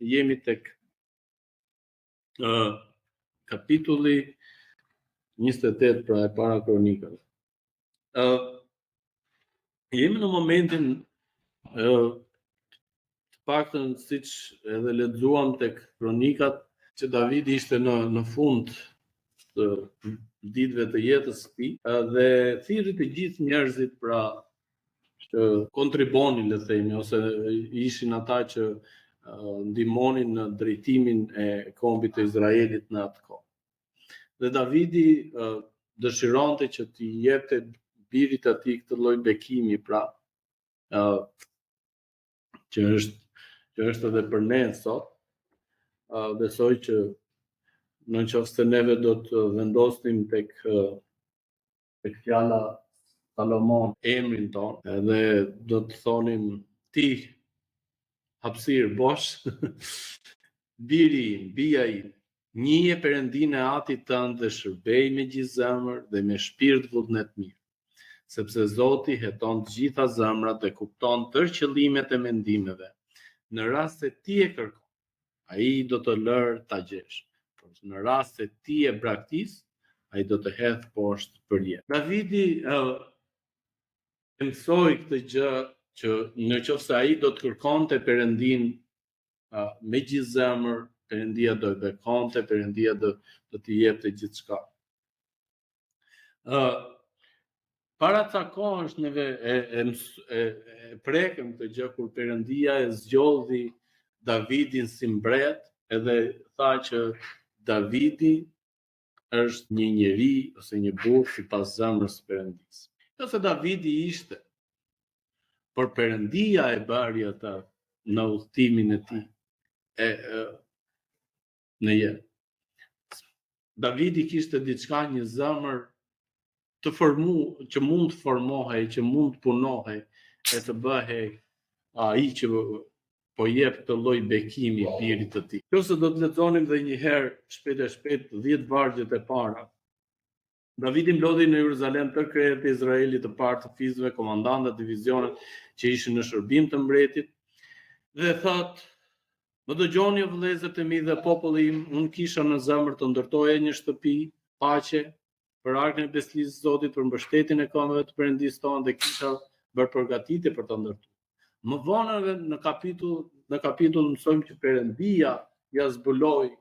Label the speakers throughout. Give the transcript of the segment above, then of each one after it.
Speaker 1: jemi tek kapitulli 28 pra e para kronikave. Jemi në momentin të paktën siç edhe lexuam tek kronikat që Davidi ishte në fund të ditëve të jetës së tij dhe thirrri të gjithë njerëzit pra që kontribonin, le të themi, ose ishin ata që ndihmonin në drejtimin e kombit të Izraelit në atë kohë. Dhe Davidi dëshironte që t'i jepte birit atij këtë lloj bekimi, pra që është edhe për ne sot. Besoj që nëse neve do të vendosnim tek fjala Salomon emrin ton, edhe do të thonim ti hapësirë bosh, biri im, bija im, njihje Perëndinë e atit tënd dhe shërbej me gjithë zemër dhe me shpirt vullnet mirë, sepse Zoti heton të gjitha zemrat dhe kupton tërë qëllimet e mendimeve. Në rast se ti e kërkon, ai do të lërë ta gjesh. Por në rast se ti e braktis, ai do të hedh poshtë për jetë. Davidi mësoi këtë gjë që nëse ai do të kërkonte Perëndinë me gjithë zemër, Perëndia do të bekonte, Perëndia do t'i jepte gjithçka. Para ca kohësh neve e prekëm këtë gjë kur Perëndia e zgjodhi Davidin si mbret, edhe tha që Davidi është një njeri ose një burr sipas zemrës së Perëndisë. Jo se Davidi ishte, por Perëndia e bëri ata në udhtimin e tij në jetë. Davidi kishte diçka, një zemër të që mund të formohej, që mund të punohej e të bëhej ai që po jep këtë lloj bekimi birit të tij. Nëse do të lexonim edhe një herë shpejt 10 vargjet e para. Davidi mblodhi në Jeruzalem të krejt e Izraelit të parë të fizëve, komandantë divizionet që ishin në shërbim të mbretit, dhe thot: "Më dëgjoni o vëllezër të mi dhe populli im, unë kisha në zemër të ndërtoja një shtëpi paqe për arkën e besnisë së Zotit, për mbështetjen e kombeve të Perëndisë tonë, dhe kisha bërë përgatitje për ta ndërtuar." Më vonë në kapitull mësojmë që Perëndia ja zbuloi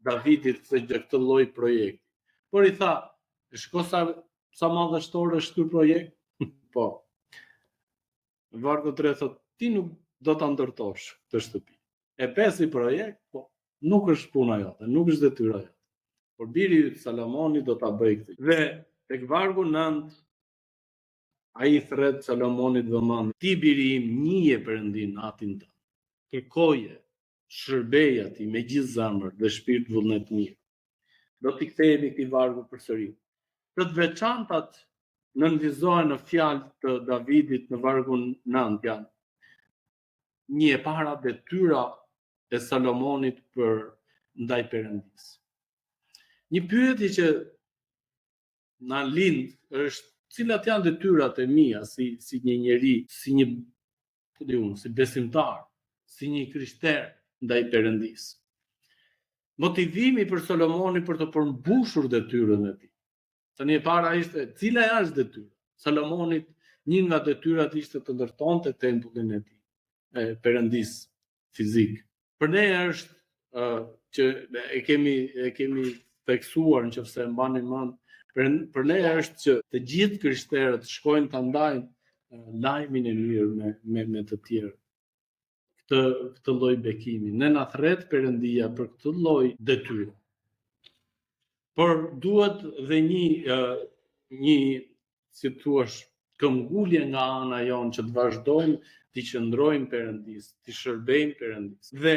Speaker 1: Davidit këtë lloj projekti. Por i tha: "Shiko sa madhështor është ky projekt." Po. Vargu 3 thotë: "Ti nuk do ta ndërtosh këtë shtëpi." E pesi projekt, po nuk është puna jote, nuk është detyra jote. Por biri i Salomoni do ta bëjë këtë. Dhe tek vargu 9 ai thret Salomonit vëmend: "Ti biri im, njihje Perëndinë atin tënd. Kërkoje, shërbej atij me gjithë zemër dhe shpirt vullnet mirë." Do t'i kthehemi këtij vargu përsëri. Të veçantat nënvizohen në fjalë të Davidit në vargun 9 janë: një e para, detyra e Salomonit për ndaj Perëndisë. Një pyetje që na lind është: cilat janë detyrat e mia si një njeri, si besimtar, si një krishter ndaj Perëndisë? Motivimi për Salomonin për të përmbushur detyrën e tij. Tani e para ishte, cila është detyra? Salomonit, një nga detyrat ishte të ndërtonte tempullin e tij, Perëndisë fizik. Për ne është që e kemi theksuar, nëse e mbani mend, për ne është që të gjithë krishterët shkojnë ta ndajnë lajmin e mirë me të tjerë. Këtë lloj bekimi. Ne na thret Perëndia për këtë lloj detyre. Por duhet dhe një si thua këmbgulje nga ana jonë që të vazhdojmë të qëndrojmë Perëndisë, të shërbejmë Perëndisë. Dhe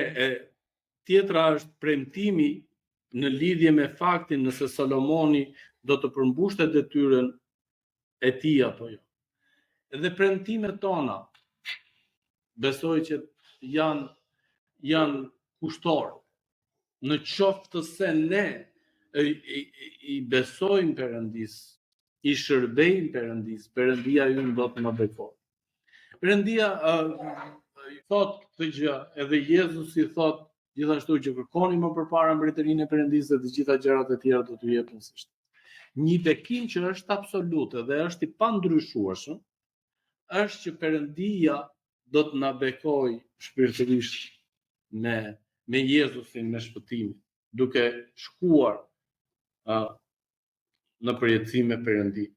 Speaker 1: tjetra është premtimi në lidhje me faktin nëse Salomoni do të përmbushte detyrën e tij apo jo. Edhe premtimet tona besoj që janë kushtore. Në qoftë se ne i besojmë Perëndisë, i shërbejmë Perëndisë, Perëndia ynë do të na bekojë. Perëndia thot këtë gjë, edhe Jezusi thot gjithashtu që kërkoni më përpara mbretërinë e Perëndisë dhe të gjitha gjërat e tjera do t'ju jepen si shtë. Një bekim që është absolute dhe është i pandryshueshëm është që Perëndia do të na bekojë shpirtërisht me Jezusin, me shpëtimin, duke shkuar në përjetësim me Perëndin.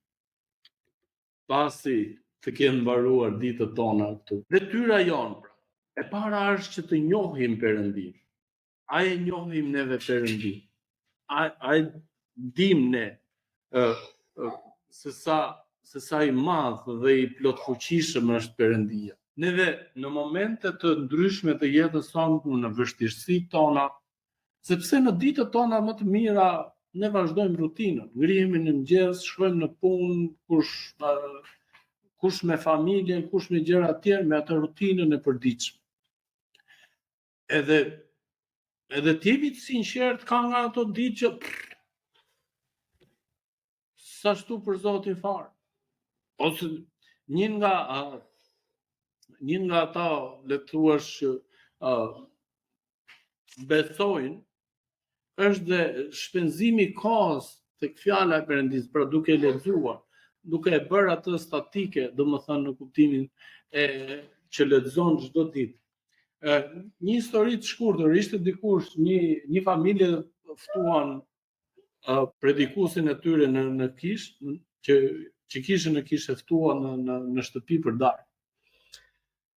Speaker 1: Pasi të kenë mbaruar ditët tona këtu. Detyra jonë, pra, e para është që të njohim Perëndin. A e njohim neve Perëndin? A e dim ne se sa i madh dhe i plotfuqishëm është Perëndia. Neve në momente të ndryshme të jetës sonë, në vështirësitë tona, sepse në ditët tona më të mira ne vazhdojmë rutinën, ngrihemi në mëngjes, shkojmë në punë, kush me familjen, kush me gjëra të tjera, me atë rutinën e përditshme. Edhe të jemi të sinqert, ka nga ato ditë që sa shtu për Zotin fare. Ose një nga ata le të thuash besojnë është dhe shpenzimi kohës tek fjala e Perëndisë, pra duke lexuar, duke e bërë atë statike, domethënë në kuptimin që lexon çdo ditë. Një histori të shkurtër, ishte dikush, një familje ftuan predikuesin e tyre në kishë, që kishën e kishte ftuar në shtëpi për darkë.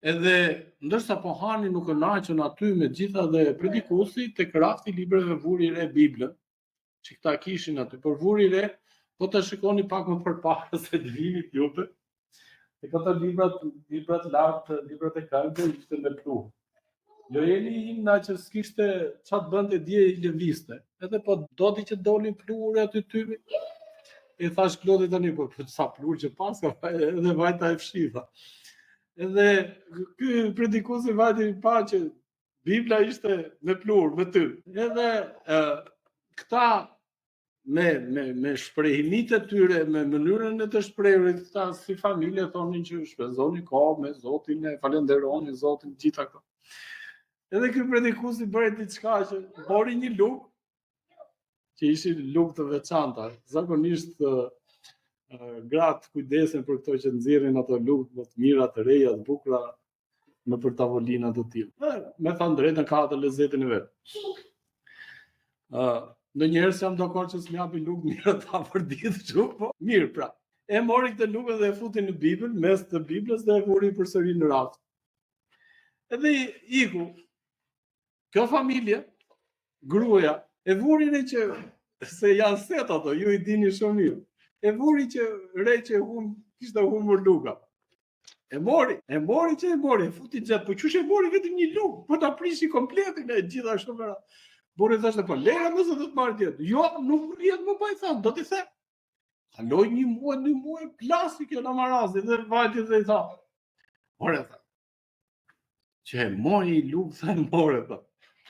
Speaker 1: Edhe ndërsa po hani nuk kënaqën aty me gjitha dhe predikuesi tek rafti i librave vuri re Biblën, që këta kishin aty, por vuri re, po ta shikoni pak më përpara se të vinit juve, e këto librat lartë, librat e kalbe, ishte me pluhur. Lojeli imna që s'kishte çfarë bënte dje i lëviste. Edhe po doti që dolin pluhur aty tymi. E thash Klodi tani, po sa pluhur që paska, edhe vajta e fshitha. Edhe ky predikuesi vajti pa që Bibla ishte me pluhur, me ty. Edhe këta me shprehimit e tyre, me mënyrën e të shprehurit, këta si familje thonin që shpenzoni kohë me Zotin, e falenderoni Zotin, gjitha këto. Edhe ky predikuesi bëri diçka që bori një lugë, që ishin lugë të veçanta. Zakonisht gratë kujdesen për këto që nxjerrin ato lugë më të mira, të reja, të bukura nëpër tavolina të tilla. Me thënë drejtën, ka atë lezetin e vet. Ndonjëherë jam dakord që s'mjapi lugë mira ta për ditë kështu, po mirë pra. E mori këtë lugë dhe e futi në Bibël, mes të Biblës dhe e vuri përsëri në raft. Edhe iku. Kjo familje, gruaja, e vuri re që, se janë set ato, ju i dini shumë mirë, e vuri që re që kishte humur luga. E mori, e futi gjatë, po qysh e mori vetëm një lugë, po ta prishi kompletin e gjithashtu me radhë. Burri thashte, po lera më se do të marr tjetër. Jo, nuk rrihet më pa i thënë, do t'i them. Kaloi një muaj, plasi kjo namarazi, dhe vajti dhe i tha. Ore, tha. Që e mori i lugë, tha e more, tha.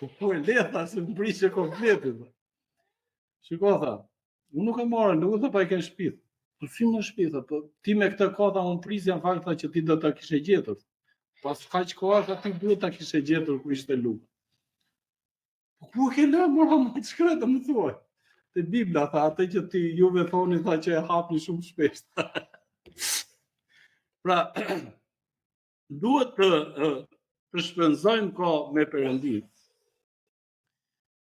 Speaker 1: Po e letha se më prishe kompletin. Shiko, tha, unë nuk e morë, nuk e tha pa i ke shpith. Po si më shpith, po ti me këtë kohë unë prisja në fakta që ti do ta kishe gjetur. Pas kaq kohë, tha, ti duhet ta kishe gjetur ku ishte lugë. Po ku e ke lënë, mora më të shkretë, më thuaj. Te Bibla, tha, atë që ti juve thoni, tha, që e hapni shumë shpesht. Pra, duhet të shpenzojmë kohë me Perëndin.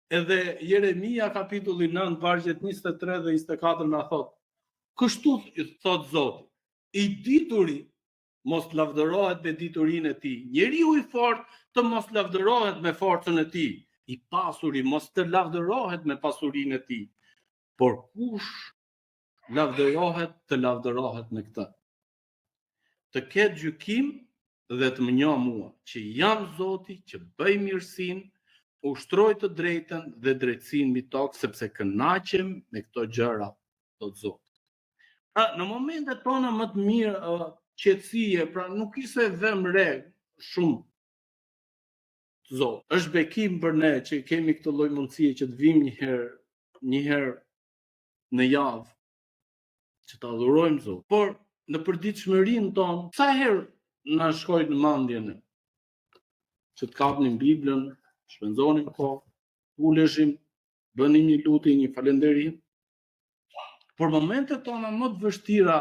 Speaker 1: Edhe Jeremia kapitulli 9, vargjet 23 dhe 24 na thot: kështu thot Zoti, i dituri mos lavdërohet me diturinë e tij, njeriu i fortë të mos lavdërohet me forcën e tij, i pasuri mos të lavdërohet me pasurinë e tij, por kush lavdërohet të lavdërohet me këtë. Të ketë gjykim dhe të më njohë mua, që jam Zoti, që bëj mirësinë, ushtroj të drejtën dhe drejtësinë mbi tokë, sepse kënaqem me këto gjëra, thot Zoti. Pra, në momentet tona më të mirë qetësie, pra nuk ishte vëm re shumë Zot. Është bekim për ne që kemi këtë lloj mundësie që të vim një herë në javë që ta adhurojmë Zot. Por në përditshmërinë tonë, sa herë na shkojnë në mendje ne që të kapnim Biblën, shpenzonim kohë, uleshim, bënim një lutje, një falënderim. Por momentet tona më të vështira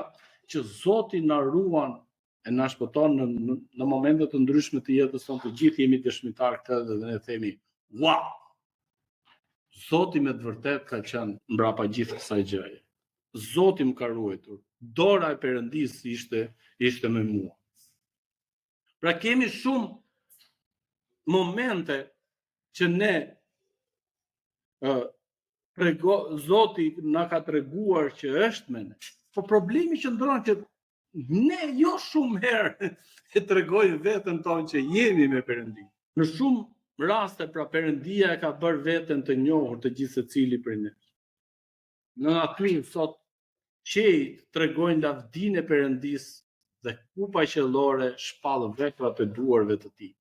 Speaker 1: që Zoti na ruan e na shpëton në momente të ndryshme të jetës tonë, të gjithë jemi dëshmitar këtë dhe ne themi, wow! Zoti me të vërtet ka qenë mbrapa gjithë kësaj gjëje. Zoti më ka ruajtur. Dora e Perëndis ishte me mua. Pra kemi shumë momente që ne Zoti na ka treguar që është me ne. Po problemi që ndron që ne jo shumë herë e tregojmë veten tonë që jemi me Perëndin. Në shumë raste pra Perëndia e ka bërë veten të njohur të gjithë secili prej nesh. Në natyrë sot qejt tregojnë lavdinë e Perëndis dhe kupa qellore shpallën veprat e duarve të tij.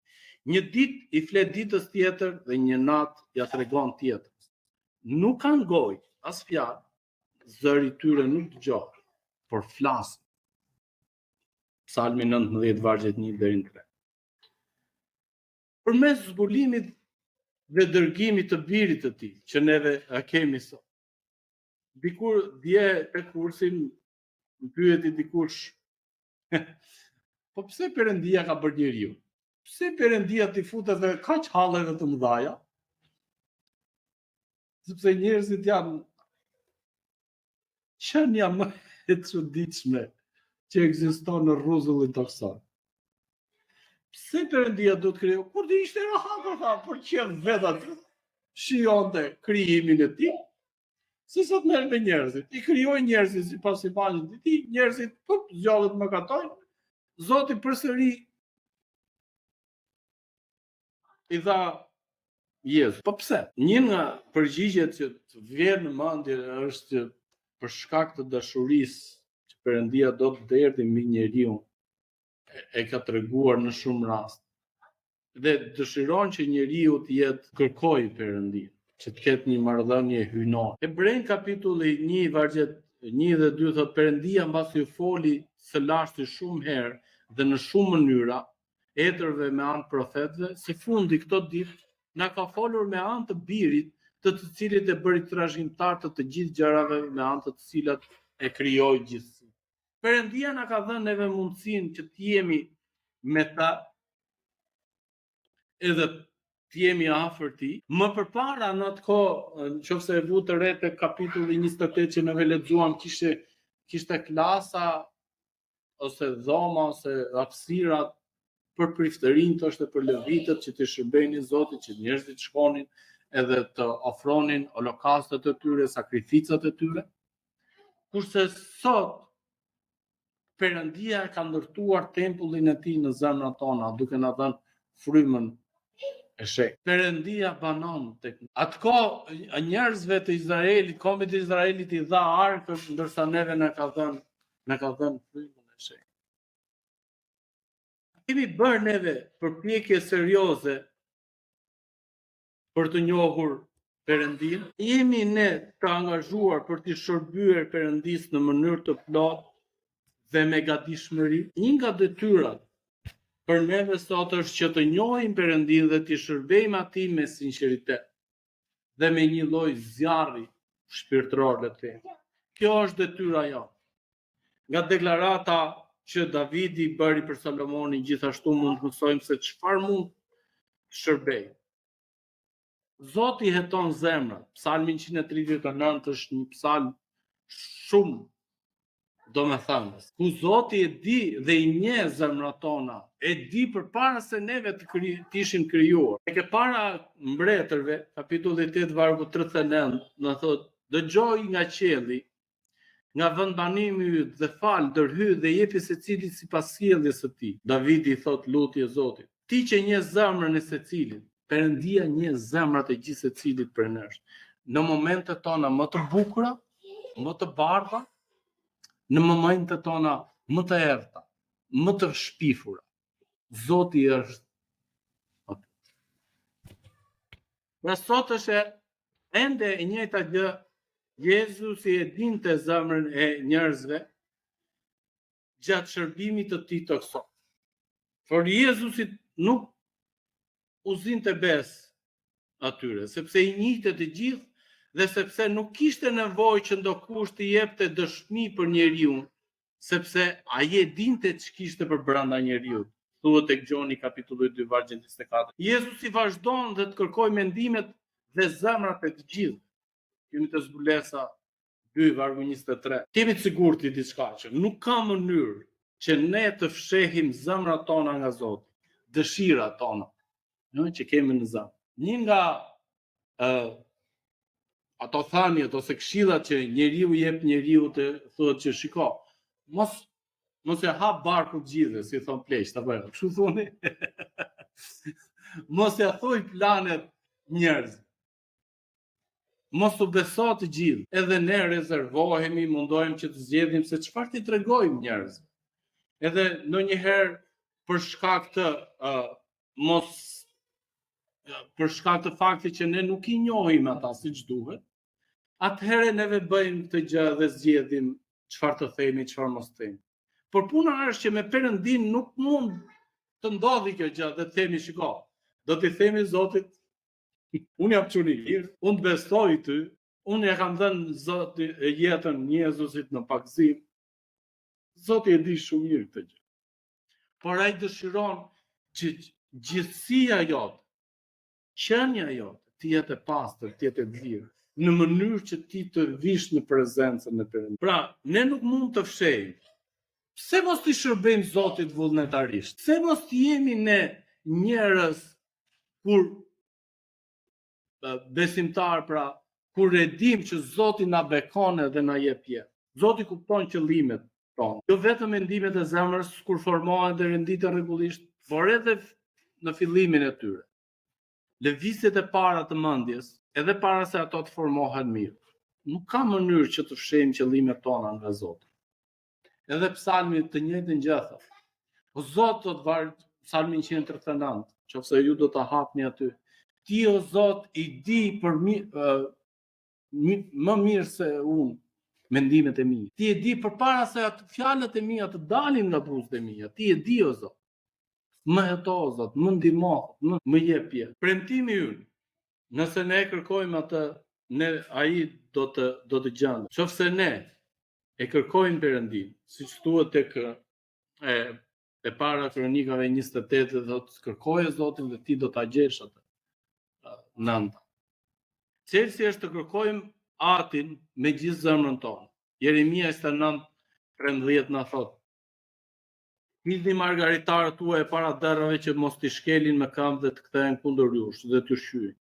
Speaker 1: Një ditë i flet ditës tjetër dhe një natë ja tregon tjetrës. Nuk kanë gojë, as fjalë, zëri tyre nuk dëgjohet, por flasin. Psalmi 19 vargjet 1 deri në 3. Përmes zbulimit dhe dërgimit të birit të tij, që neve kemi sot. Dikur dje te kursin më pyeti dikush, po pse Perëndia ka bërë njeriu? Pse Perëndia t'i futet dhe kaq halleve të mëdha? Sepse njerëzit janë qenia më e çuditshme që ekziston në rrezullin toksor. Pse Perëndia do të krijojë? Kur të ishte rahat, por qen vet aty. Shijonte krijimin e tij. Si sot merr me njerëzit. I krijoi njerëzit sipas imazhit të tij, njerëzit zgjallet më katojnë. Zoti përsëri i dha Jezu. Po pse? Një nga përgjigjet që të vjen në mendje është që për shkak të dashurisë që Perëndia do të derdhë mbi njeriu, e ka treguar në shumë raste. Dhe dëshiron që njeriu të jetë kërkojë Perëndin, që të ketë një marrëdhënie hyjnore. Hebrejnë kapitulli 1 vargjet 1 dhe 2 thotë Perëndia mbasi u foli së lashti shumë herë dhe në shumë mënyra etërve me anë profetëve, si fundi këto ditë na ka folur me anë të birit, të cilit e bëri trashëgimtar të gjithë gjërave me anë të cilat e krijoi gjithësinë. Perëndia na ka dhënë neve mundësinë që të jemi me ta edhe të jemi afër tij. Më përpara në atë kohë, nëse e vu të re te kapitulli 28 që neve lexuam, kishte klasa ose dhoma ose hapësirat për priftërinë, thoshte për levitët që të shërbejnin Zotit, që njerëzit shkonin edhe të ofronin holokastet e tyre, sakrificat e tyre. Kurse sot Perëndia ka ndërtuar tempullin e tij në zemrat tona, duke na dhënë frymën e shenjtë. Perëndia banon tek atko njerëzve të Izraelit, kombit të Izraelit i dha arkën, ndërsa neve na ka dhënë frymën e shenjtë. Kemi bërë neve përpjekje serioze për të njohur Perëndin. Jemi ne të angazhuar për të shërbyer Perëndis në mënyrë të plotë dhe me gatishmëri. Një nga detyrat për neve sot është që të njohim Perëndin dhe të shërbejmë atij me sinqeritet dhe me një lloj zjarri shpirtëror, le të themi. Kjo është detyra jonë. Nga deklarata që Davidi bëri për Salomonin, gjithashtu mund të mësojmë se çfarë mund të shërbejë. Zoti heton zemrat. Psalmi 139 është një psalm shumë domethënës. Ku Zoti e di dhe i njeh zemrat tona, e di përpara se neve të ishim krijuar. E ke para mbretërve, kapitulli 8 vargu 39, na thotë, dëgjoj nga qielli, nga vendbanimi yt dhe fal, ndërhy dhe jepi secilit sipas sjelljes së tij. Davidi i thot lutje Zotit. Ti që njeh zemrën e secilit, Perëndia njeh zemrat e gjithë secilit prej nesh. Në momentet tona më të bukura, më të bardha, në momentet tona më të errta, më të shpifura, Zoti është aty. Pra sot është ende e njëjta gjë. Jezusi e dinte zemrën e njerëzve gjatë shërbimit të tij toksor. Por Jezusi nuk u zinte bes atyre, sepse i njihte të gjithë dhe sepse nuk kishte nevojë që ndokush të jepte dëshmi për njeriu, sepse ai e dinte ç'kishte për brenda njeriu. Thuhet tek Gjoni kapitulli 2 vargu 24. Jezusi vazhdon dhe të kërkojë mendimet dhe zemrat e të gjithë. Kemi të zbulesa 2 vargu 23. Kemi të sigurt i diçka që nuk ka mënyrë që ne të fshehim zemrat tona nga Zoti, dëshirat tona, që kemi në zemër. Një nga ato thanjet ose këshillat që njeriu jep njeriu të thotë që shiko, mos e hap barku gjithë, si thon pleqt, apo kështu thoni. Mos e thuj planet njerëz. Mos u beso të gjithë. Edhe ne rezervohemi, mundohem që të zgjedhim se çfarë ti tregojmë njerëz. Edhe ndonjëherë për shkak të për shkak të faktit që ne nuk i njohim ata siç duhet, atëherë neve bëjmë këtë gjë dhe zgjedhim çfarë të themi, çfarë mos themi. Por puna është që me Perëndin nuk mund të ndodhi kjo gjë dhe të themi shiko, do t'i themi Zotit, unë jam çuni i lirë, unë besoj ty, unë e kam dhënë Zotit jetën Jezusit në pagëzim. Zoti e di shumë mirë këtë gjë. Por ai dëshiron që gjithësia jote, qenia jote, të jetë e pastër, të jetë e lirë, në mënyrë që ti të vish në prezencën e Perëndimit. Pra, ne nuk mund të fshehim. Pse mos t'i shërbejmë Zotit vullnetarisht? Pse mos t'i jemi ne njerëz kur besimtar, pra, kur e dim që Zoti na bekon dhe na jep jetë. Zoti kupton qëllimet tonë. Jo vetëm mendimet e zemrës kur formohen dhe renditen rregullisht, por edhe në fillimin e tyre. Lëvizjet e para të mendjes, edhe para se ato të formohen mirë. Nuk ka mënyrë që të fshehim qëllimet tona nga Zoti. Edhe psalmi të njëjtën gjë thot. O Zot, thot psalmi 139, qofse ju do ta hapni aty. Ti o Zot i di për më mirë se unë mendimet e mia. Ti e di përpara se atë fjalët e mia të dalin nga buzët e mia. Ti e di o Zot. Më heto o Zot, më ndihmo, më jep jetë. Premtimi ynë, nëse ne kërkojmë atë, ai do të gjendë. Qofse ne e kërkojmë Perëndin, siç thuhet tek e para Kronikave 28, thotë kërkoje Zotin dhe ti do ta gjesh atë. 9. Cilësi është të kërkojmë Atin me gjithë zemrën tonë. Jeremia 29:13 na thotë: Hidhni margaritarët tuaj para derrave që mos t'i shkelin me këmbë dhe të kthehen kundër jush dhe t'ju shyjnë.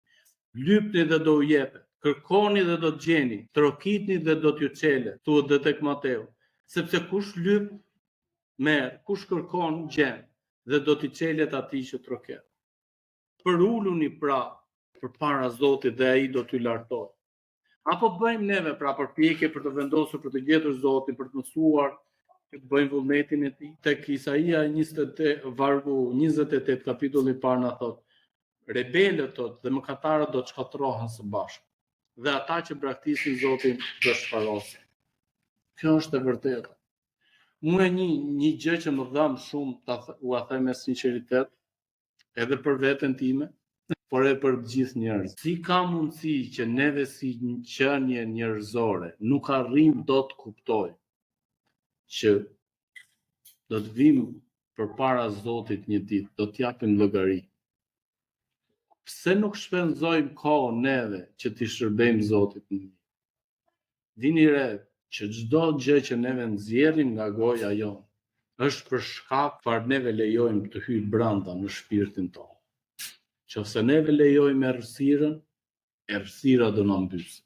Speaker 1: Lypni dhe do u jepet. Kërkoni dhe do të gjeni, trokitni dhe do t'ju çelet, thuhet dhe tek Mateu, sepse kush lyp merr, kush kërkon gjen, dhe do t'i çelet atij që troket. Përuluni pra përpara Zotit dhe ai do t'ju lartoj. Apo bëjmë neve pra përpjekje për të vendosur, për të gjetur Zotin, për të mësuar, që të bëjmë vullnetin e tij. Tek Isaia 28 vargu 28 kapitulli parë na thot: Rebelët dhe mëkatarët do të shkatërrohen së bashku, dhe ata që braktisin Zotin do shfarosen. Kjo është e vërtetë. Mua një gjë që më dham shumë, u a them me sinqeritet, edhe për veten time, por edhe për të gjithë njerëzit. Si ka mundësi që neve si një qenie njerëzore nuk arrijmë dot të kuptojmë që do të vim përpara Zotit një ditë, do të japim llogari. Pse nuk shpenzojmë kohë neve që t'i shërbejmë Zotit në mirë? Dini re që çdo gjë që neve nxjerrim nga goja jonë është për shkak çfarë neve lejojmë të hyjë brenda në shpirtin tonë. Qofse neve lejojmë errësira do na mbysë.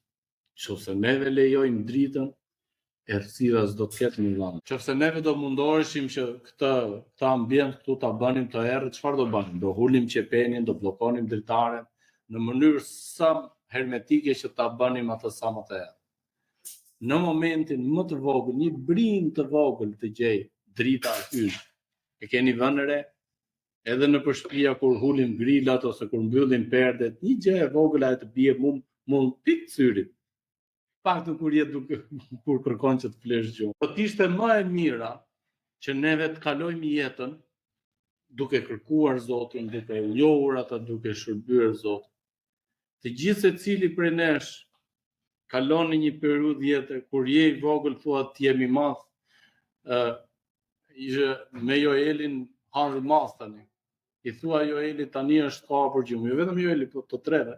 Speaker 1: Qofse neve lejojmë dritën, errësira s'do të ketë më vend. Qofse neve do mundoheshim që këtë ambient këtu ta bënim të errët, çfarë do bënim? Do hulim qepenin, do bllokonim dritaren në mënyrë sa hermetike që ta bënim atë sa më të errët. Në momentin më të vogël, një brim të vogël të gjej drita hyn. E keni vënë re? Edhe në shtëpia kur hulim grilat ose kur mbyllim perdet, një gjë e vogël ajo të bie mund pik syrit. Paktën kur kërkon që të flesh gjuhën. Po t'ishte më e mira që neve të kalojmë jetën duke kërkuar Zotin, duke njohur atë, duke shërbyer Zotin. të gjithë secili prej nesh kalon në një periudhë jete kur je i vogël thuat të jemi madh, me Joelin hanë madh tani. I thua Joeli tani është ka për gjumë, jo vetëm Joeli, po të treve.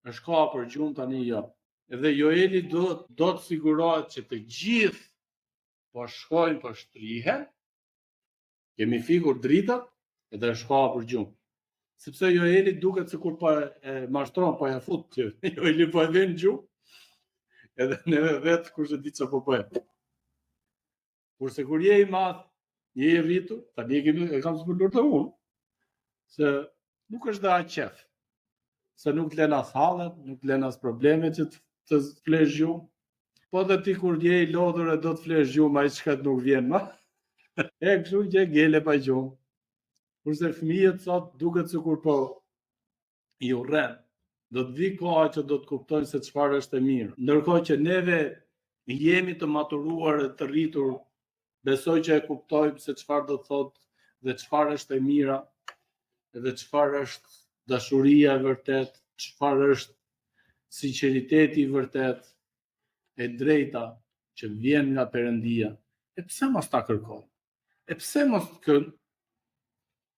Speaker 1: Është ka për gjumë tani jo. Edhe Joeli do të sigurohet që të gjithë po shkojnë po shtrihen, kemi fikur dritat, edhe është ka për gjumë. Sepse Joeli duket se kur po e mashtron, po ja fut që Joeli po e vjen gjumë, edhe neve vetë kurse di që po bëjmë. Kurse kur je i madh, je i rritur, tani e kam zbuluar të unë, se nuk është dhe aq qef, se nuk të lena thallet, nuk të lena probleme që të flesh gjumë, po dhe ti kur je i lodhur e do të flesh gjumë, ai çka nuk vjen më, e kështu që gele pa gjumë. Kurse fëmijët sot duket sikur po i urren, do të vi koha që do të kuptojnë se çfarë është e mirë. Ndërkohë që neve jemi të maturuar e të rritur, besoj që e kuptojmë se çfarë do të thotë dhe çfarë është e mira, edhe çfarë është dashuria e vërtet, çfarë është sinqeriteti i vërtet, e drejta që vjen nga Perëndia. E pse mos ta kërkojmë? E pse mos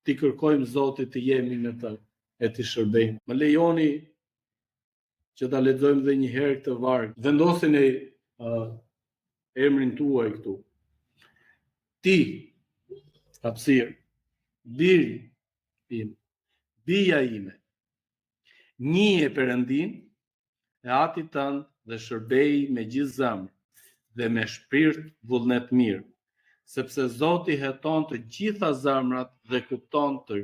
Speaker 1: ti kërkojmë Zotit të jemi me të e të shërbejmë? Më lejoni që ta lexojmë edhe një herë këtë varg. Vendosini emrin tuaj këtu. Ti, hapësirë, biri im, bija ime, njihje Perëndin e atit tënd dhe shërbej me gjithë zemër dhe me shpirt vullnet mirë, sepse Zoti heton të gjitha zemrat dhe kupton të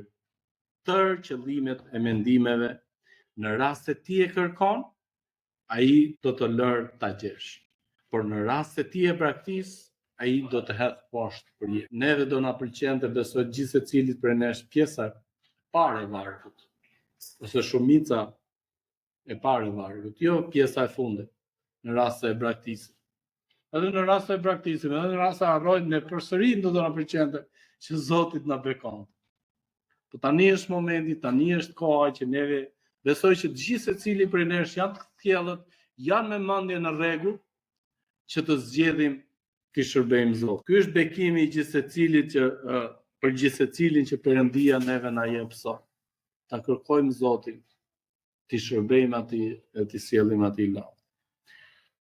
Speaker 1: tërë qëllimet e mendimeve. Në rast se ti e kërkon, ai do të lërë ta gjesh. Por në rast se ti e braktis, ai do të hedh poshtë për jetë. Neve do na pëlqente besoj gjithë secilit prej nesh pjesa e parë e vargut, ose shumica e parë e vargut, jo pjesa e fundit, në rast se e braktisim. Edhe në rast se e braktisim, edhe në rast se harrojmë, ne përsëri do na pëlqente që Zoti na bekon. Po tani është momenti, tani është koha që neve besoj që të gjithë secili prej nesh janë të thjellët, janë me mendje në rregull që të zgjedhim të shërbejmë Zot. Ky është bekimi i gjithë secilit që për gjithë secilin që Perëndia neve na jep sot. Ta kërkojmë Zotin, të shërbejmë atij e të sjellim atij lart.